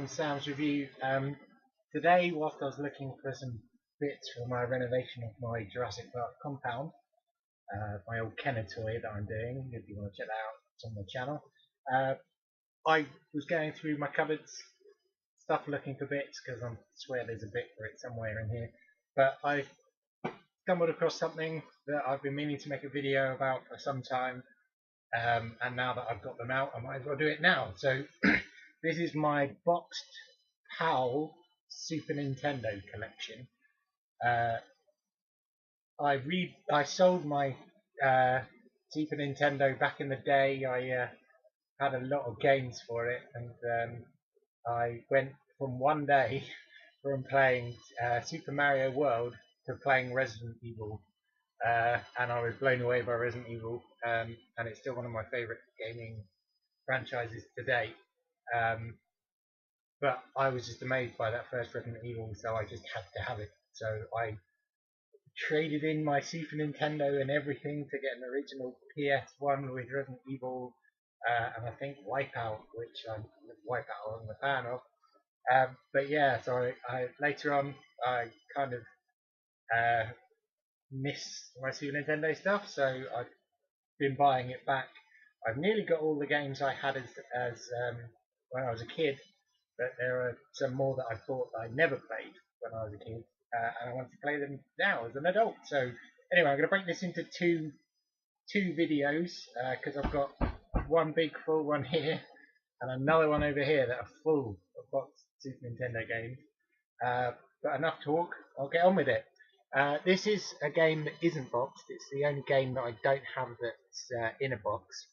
Sam, Sam's review. Today, whilst I was looking for some bits for my renovation of my Jurassic Park compound, my old Kenner toy that I'm doing, if you want to check that out, it's on my channel. I was going through my cupboards, stuff looking for bits, because I swear there's a bit for it somewhere in here. But I stumbled across something that I've been meaning to make a video about for some time, and now that I've got them out, I might as well do it now. So this is my boxed PAL Super Nintendo collection. I sold my Super Nintendo back in the day. I had a lot of games for it, and I went from one day from playing Super Mario World to playing Resident Evil, and I was blown away by Resident Evil, and it's still one of my favourite gaming franchises to date. But I was just amazed by that first Resident Evil, so I just had to have it. So I traded in my Super Nintendo and everything to get an original PS1 with Resident Evil, and I think Wipeout, which I'm a fan of. But yeah, so I later on I kind of missed my Super Nintendo stuff, so I've been buying it back. I've nearly got all the games I had as when I was a kid, but there are some more that I thought I never played when I was a kid, and I want to play them now as an adult. So anyway, I'm going to break this into two videos, because I've got one big full one here and another one over here that are full of boxed Super Nintendo games. But enough talk, I'll get on with it. This is a game that isn't boxed. It's the only game that I don't have that's in a box.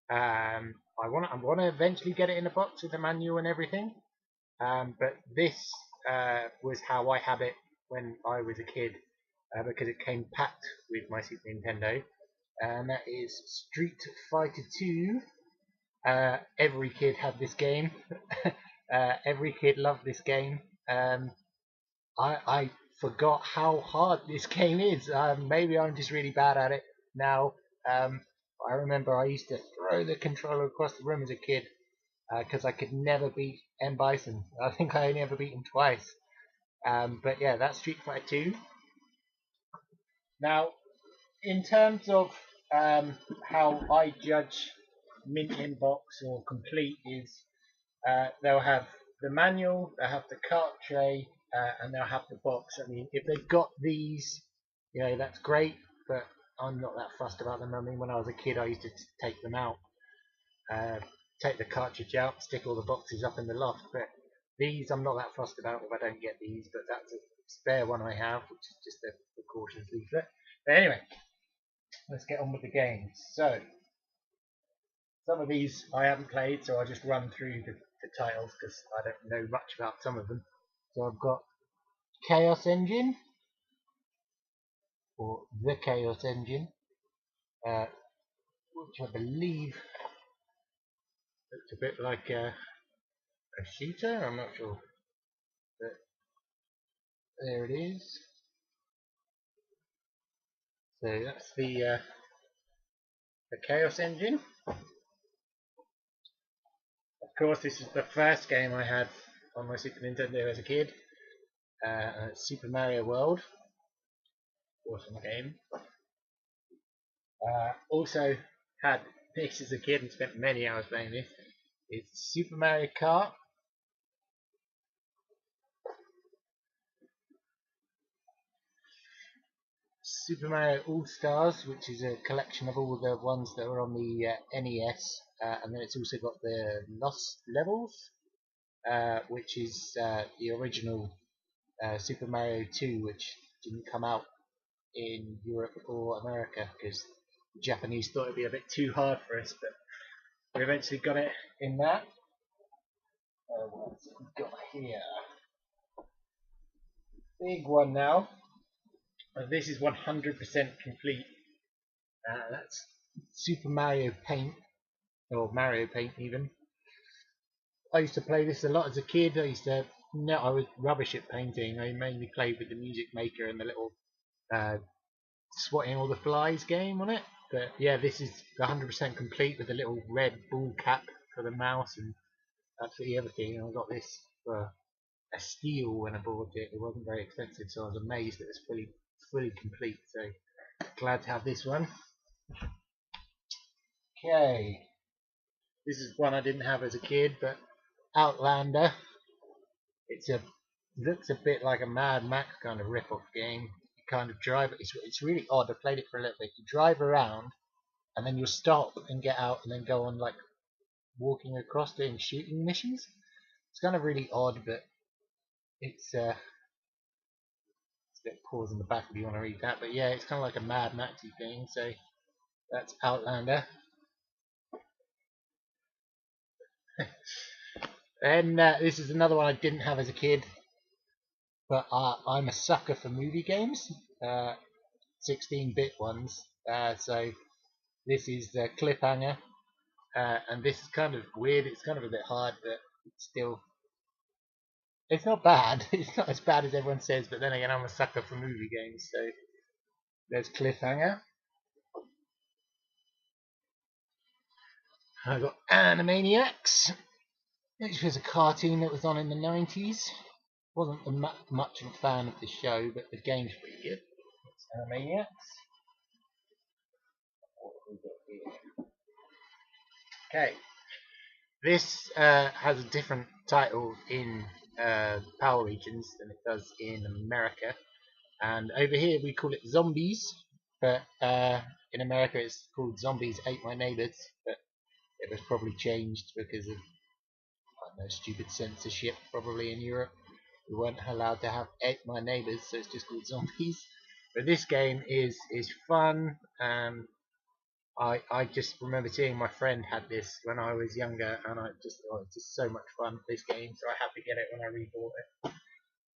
I want to eventually get it in a box with a manual and everything. But this was how I had it when I was a kid, because it came packed with my Super Nintendo. And that is Street Fighter 2. Every kid had this game. Every kid loved this game. I forgot how hard this game is. Maybe I'm just really bad at it now. I remember I used to throw the controller across the room as a kid, because I could never beat M. Bison. I think I only ever beat him twice. But yeah, that's Street Fighter 2. Now, in terms of how I judge mint in box or complete is, they'll have the manual, they'll have the cart tray, and they'll have the box. I mean, if they've got these, you know, that's great, but I'm not that fussed about them. I mean, when I was a kid, I used to take them out, take the cartridge out, stick all the boxes up in the loft. But these, I'm not that fussed about if I don't get these. But that's a spare one I have, which is just a precautions leaflet. But anyway, let's get on with the games. So, some of these I haven't played, so I'll just run through the titles because I don't know much about some of them. So I've got Chaos Engine, or the Chaos Engine, which I believe looks a bit like a shooter. I'm not sure, but there it is. So that's the Chaos Engine. Of course, this is the first game I had on my Super Nintendo as a kid. Super Mario World. Awesome game. Also had this as a kid and spent many hours playing this. It's Super Mario Kart. Super Mario All-Stars, which is a collection of all the ones that were on the NES, and then it's also got the Lost Levels, which is the original Super Mario 2, which didn't come out in Europe or America because the Japanese thought it'd be a bit too hard for us, but we eventually got it in that. What's we got here? Big one now. This is 100% complete. That's Super Mario Paint, or Mario Paint even. I used to play this a lot as a kid. I was rubbish at painting. I mainly played with the Music Maker and the little swatting all the flies game on it. But yeah, this is 100% complete with a little red ball cap for the mouse and absolutely everything. And I've got this for a steal when I bought it. It wasn't very expensive, so I was amazed it was fully complete. So glad to have this one. Okay, this is one I didn't have as a kid, but Outlander. Looks a bit like a Mad Max kind of rip-off game. You kind of drive. It's really odd. I played it for a little bit. You drive around, and then you'll stop and get out, and then go on like walking across doing shooting missions. It's kind of really odd, but it's a bit pause in the back if you want to read that. But yeah, it's kind of like a Mad Maxy thing. So that's Outlander. And this is another one I didn't have as a kid, but I'm a sucker for movie games, 16-bit ones. So this is the Cliffhanger, and this is kind of weird. It's kind of a bit hard, but it's not bad. It's not as bad as everyone says, but then again, I'm a sucker for movie games. So there's Cliffhanger. I got Animaniacs, which was a cartoon that was on in the 90s. Wasn't much of a fan of the show, but the game's pretty good. It's Animaniacs. What have we got here? Okay, this has a different title in Power Regions than it does in America. And over here we call it Zombies, but in America it's called Zombies Ate My Neighbors. But it was probably changed because of, I don't know, stupid censorship probably in Europe. We weren't allowed to have Ate My Neighbors, so it's just called Zombies. But this game is fun. I just remember seeing my friend had this when I was younger, and I just thought it's just so much fun, this game, so I had to get it when I rebought it.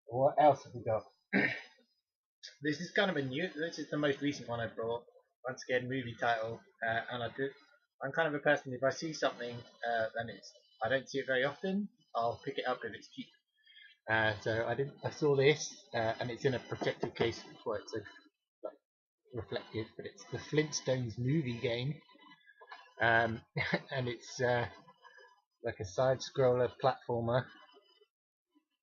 What else have we got? This is kind of this is the most recent one I brought. Once again, movie title, and I'm kind of a person, if I see something, then I don't see it very often, I'll pick it up if it's cheap. So I saw this, and it's in a protected case, well, it's like reflective, but it's the Flintstones movie game, and it's like a side-scroller platformer.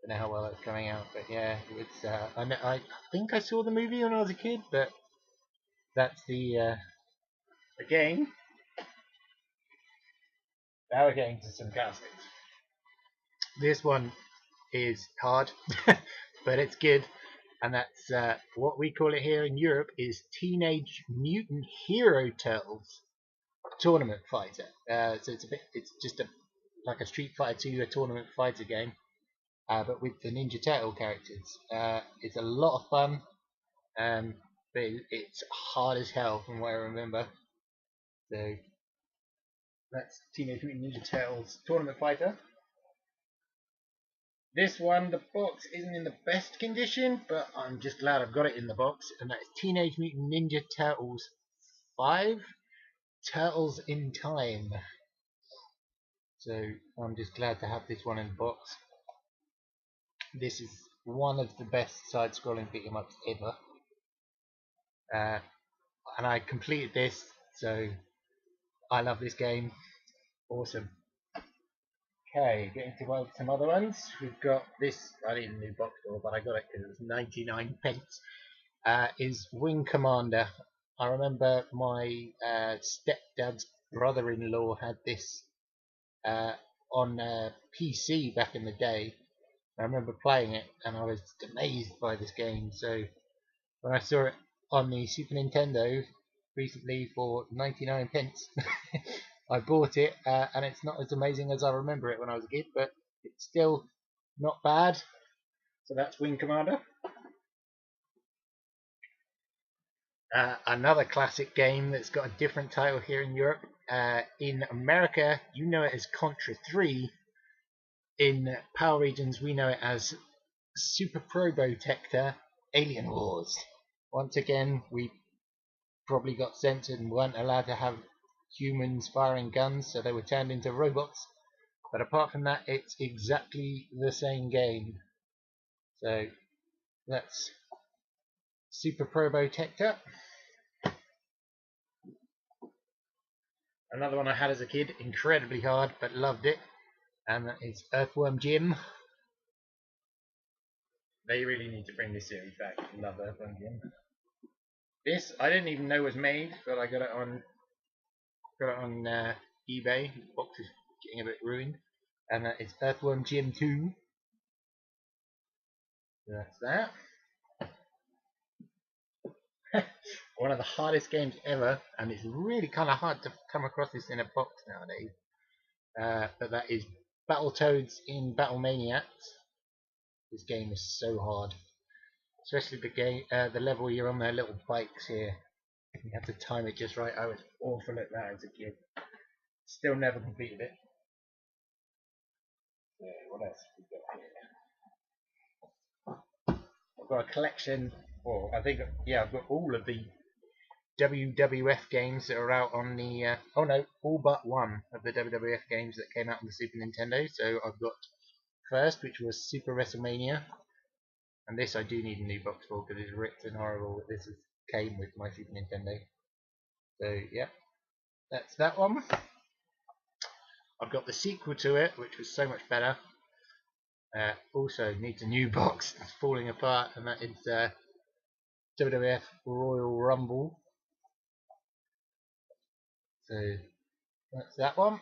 Don't know how well it's coming out, but yeah, it's. I think I saw the movie when I was a kid, but that's the game. Now we're getting to some classics. This one is hard, but it's good, and that's what we call it here in Europe is Teenage Mutant Hero Turtles Tournament Fighter. So it's just like a Street Fighter 2, a tournament fighter game, but with the Ninja Turtle characters. It's a lot of fun, but it's hard as hell from what I remember. So that's Teenage Mutant Ninja Turtles Tournament Fighter. This one, the box isn't in the best condition, but I'm just glad I've got it in the box, and that's Teenage Mutant Ninja Turtles 5, Turtles in Time. So I'm just glad to have this one in the box. This is one of the best side-scrolling beat-em-ups ever. And I completed this, so I love this game. Awesome. Okay, getting to some other ones. We've got this, I need a new box for, but I got it because it was 99 pence. Is Wing Commander. I remember my stepdad's brother-in-law had this on PC back in the day. I remember playing it, and I was amazed by this game. So when I saw it on the Super Nintendo recently for 99 pence, I bought it, and it's not as amazing as I remember it when I was a kid, but it's still not bad. So that's Wing Commander. Another classic game that's got a different title here in Europe. In America, you know it as Contra 3. In Power Regions, we know it as Super Probotector Alien Wars. Once again, we probably got censored and weren't allowed to have humans firing guns, so they were turned into robots. But apart from that, it's exactly the same game. So that's Super Probotector. Another one I had as a kid, incredibly hard, but loved it, and that is Earthworm Jim. They really need to bring this series back. Love Earthworm Jim. This I didn't even know was made, but I got it on eBay. The box is getting a bit ruined, and it's Earthworm Jim 2. So that's that. One of the hardest games ever, and it's really kind of hard to come across this in a box nowadays. But that is Battletoads in Battlemaniacs. This game is so hard, especially the level you're on their little bikes here. You have to time it just right. I was awful at that as a kid. Still never completed it. Yeah, what else have we got here? I've got a collection, or I think, yeah, I've got all of the WWF games that are out on the, oh no, all but one of the WWF games that came out on the Super Nintendo. So I've got first, which was Super WrestleMania, and this I do need a new box for because it's ripped and horrible. This came with my Super Nintendo. So yeah, that's that one. I've got the sequel to it, which was so much better. Also needs a new box. It's falling apart, and that is WWF Royal Rumble. So that's that one.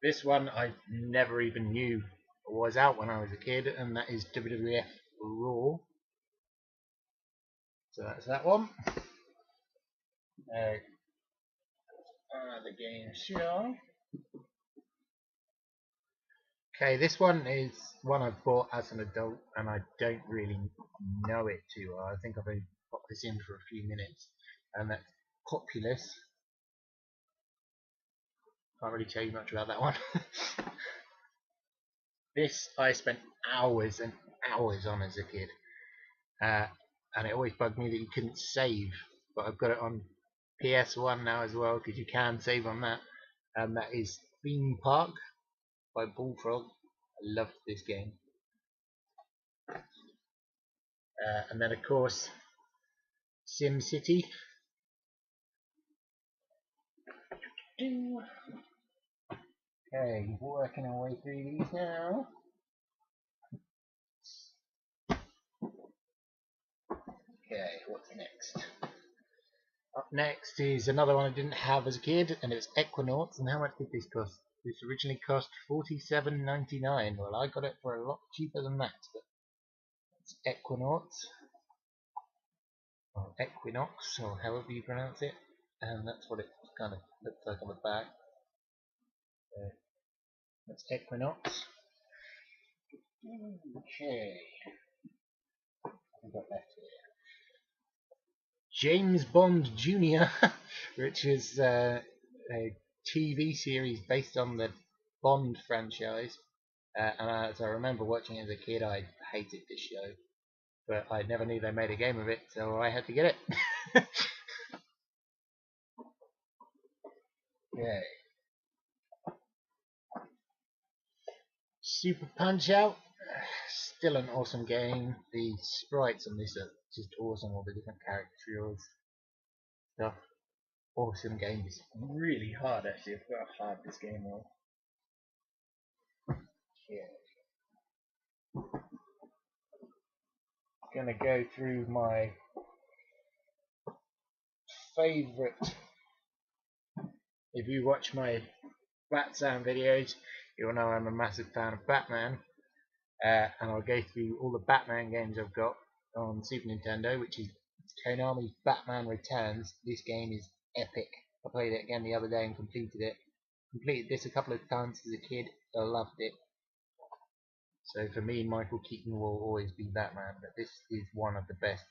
This one I never even knew was out when I was a kid, and that is WWF Raw. So that's that one. The game show. Okay, this one is one I've bought as an adult, and I don't really know it too well. I think I've only got this in for a few minutes, and that's Populous. Can't really tell you much about that one. This I spent hours and hours on as a kid, and it always bugged me that you couldn't save. But I've got it on PS1 now as well, because you can save on that. And that is Theme Park by Bullfrog. I loved this game. And then of course Sim City. Okay, working our way through these now. Okay, what's next? Up next is another one I didn't have as a kid, and it's Equinauts. And how much did this cost? This originally cost $47.99. Well, I got it for a lot cheaper than that. But it's Equinauts, or Equinox, or however you pronounce it. And that's what it kind of looks like on the back. So that's Equinox. Okay, what have we got left here? James Bond Jr., which is a TV series based on the Bond franchise. And as I remember watching it as a kid, I hated this show, but I never knew they made a game of it, so I had to get it. Okay. Super Punch Out, still an awesome game. The sprites on this are just awesome, all the different characters stuff. Awesome game. It's really hard actually. I forgot how hard this game was. Yeah. Gonna go through my favourite. If you watch my BATSAM videos, you'll know I'm a massive fan of Batman. And I'll go through all the Batman games I've got on Super Nintendo, which is Konami's Batman Returns. This game is epic. I played it again the other day and completed it. Completed this a couple of times as a kid. I loved it. So for me, Michael Keaton will always be Batman, but this is one of the best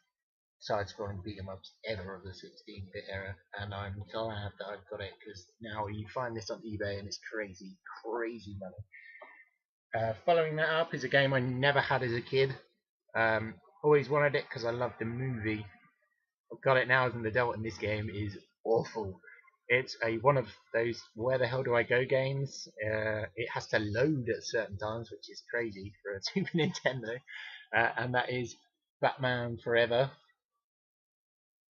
side-scrolling beat-em-ups ever of the 16-bit era, and I'm glad that I've got it, because now you find this on eBay and it's crazy, crazy money. Following that up is a game I never had as a kid. Always wanted it because I loved the movie. I've got it now as an adult, and this game is awful. It's one of those where the hell do I go games. It has to load at certain times, which is crazy for a Super Nintendo, and that is Batman Forever.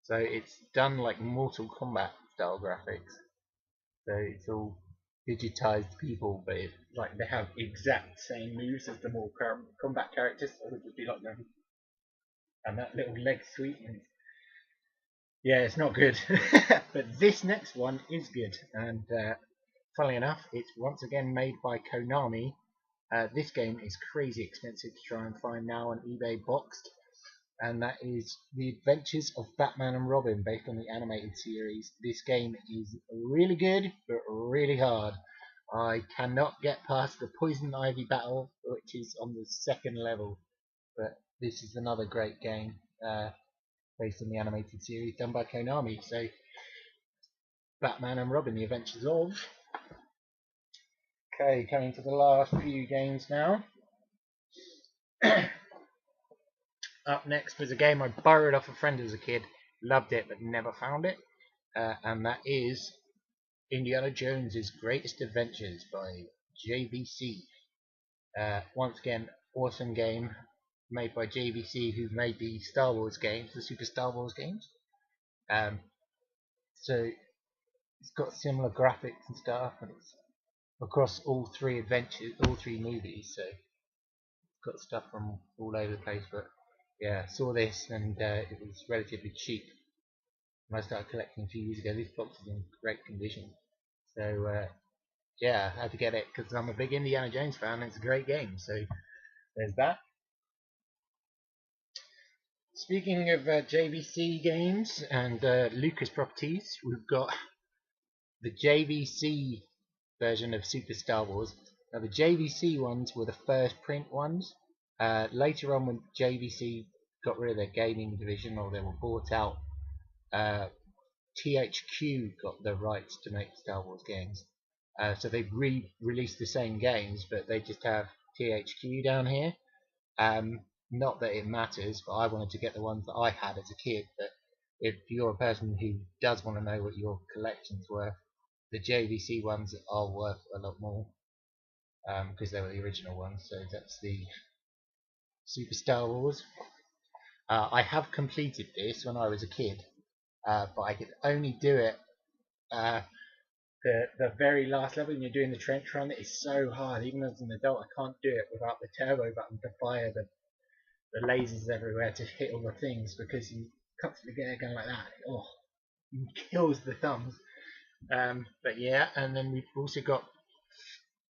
So it's done like Mortal Kombat style graphics. So it's all digitized people, but it, like they have exact same moves as the more combat characters. So it would just be like them, and that little leg sweep. And yeah, it's not good. But this next one is good, and funnily enough, it's once again made by Konami. This game is crazy expensive to try and find now on eBay boxed, and that is The Adventures of Batman and Robin, based on the animated series. This game is really good, but really hard. I cannot get past the Poison Ivy battle, which is on the second level, but this is another great game based on the animated series done by Konami. So, Batman and Robin, The Adventures of. Okay, coming to the last few games now. Up next was a game I borrowed off a friend as a kid, loved it but never found it, and that is Indiana Jones's Greatest Adventures by JVC. Once again, awesome game made by JVC, who made the Star Wars games, the Super Star Wars games. So it's got similar graphics and stuff, and it's across all three adventures, all three movies. So it's got stuff from all over the place. But yeah, saw this and it was relatively cheap when I started collecting a few years ago. This box is in great condition. So yeah, I had to get it because I'm a big Indiana Jones fan and it's a great game. So there's that. Speaking of JVC games and Lucas properties, we've got the JVC version of Super Star Wars. Now the JVC ones were the first print ones. Later on, when JVC got rid of their gaming division, or they were bought out, THQ got the rights to make Star Wars games. So they've re-released the same games, but they just have THQ down here. Not that it matters, but I wanted to get the ones that I had as a kid. But if you're a person who does want to know what your collection's worth, the JVC ones are worth a lot more, because they were the original ones. So that's the Super Star Wars. I have completed this when I was a kid, but I could only do it the very last level when you're doing the trench run. It is so hard. Even as an adult, I can't do it without the turbo button to fire the lasers everywhere to hit all the things, because you constantly get going like that. Oh, it kills the thumbs. But yeah, and then we've also got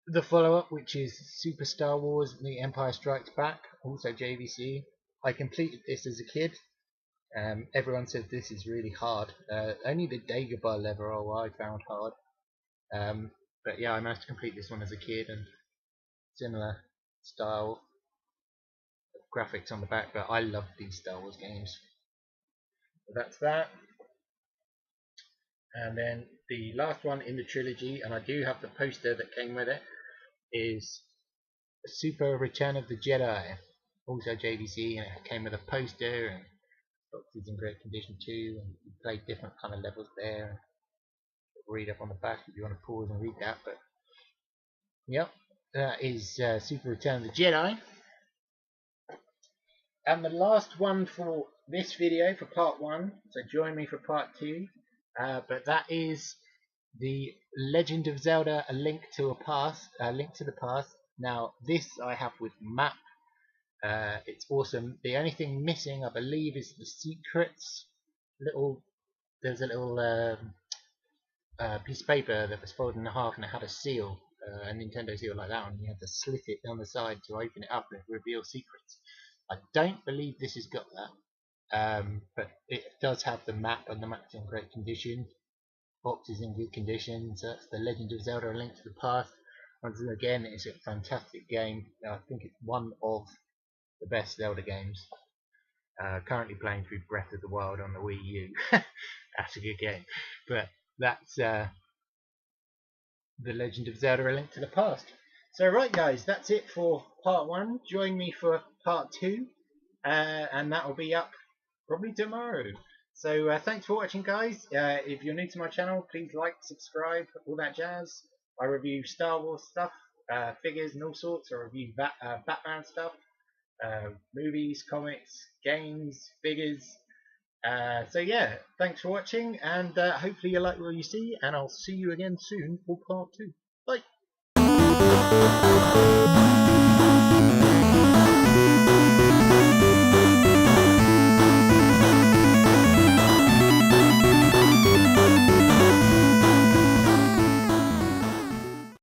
the follow-up, which is Super Star Wars: The Empire Strikes Back, also JVC. I completed this as a kid. Everyone said this is really hard. Only the Dagobah level I found hard. But yeah, I managed to complete this one as a kid, and similar style of graphics on the back, but I love these Star Wars games. So that's that. And then the last one in the trilogy, and I do have the poster that came with it, is Super Return of the Jedi, also JVC, and it came with a poster, and the box is in great condition too, and you play different kind of levels there. Read up on the back if you want to pause and read that. But yep, that is Super Return of the Jedi. And the last one for this video, for part 1, so join me for part 2, but that is the Legend of Zelda: A Link to the Past. Now this I have with map. It's awesome. The only thing missing, I believe, is the secrets. There's a little piece of paper that was folded in half and it had a seal, a Nintendo seal like that one. You had to slit it down the side to open it up and reveal secrets. I don't believe this has got that, but it does have the map, and the map's in great condition. Box is in good condition. So that's the Legend of Zelda: A Link to the Past. Once again, it's a fantastic game. I think it's one of the best Zelda games. Currently playing through Breath of the Wild on the Wii U. That's a good game. But that's the Legend of Zelda: A Link to the Past. So right guys, that's it for part 1. Join me for part 2, and that will be up probably tomorrow. So thanks for watching guys. If you're new to my channel, please like, subscribe, all that jazz. I review Star Wars stuff, figures and all sorts. I review Batman stuff, movies, comics, games, figures. So yeah, thanks for watching, and hopefully you like what you see, and I'll see you again soon for part 2. Bye.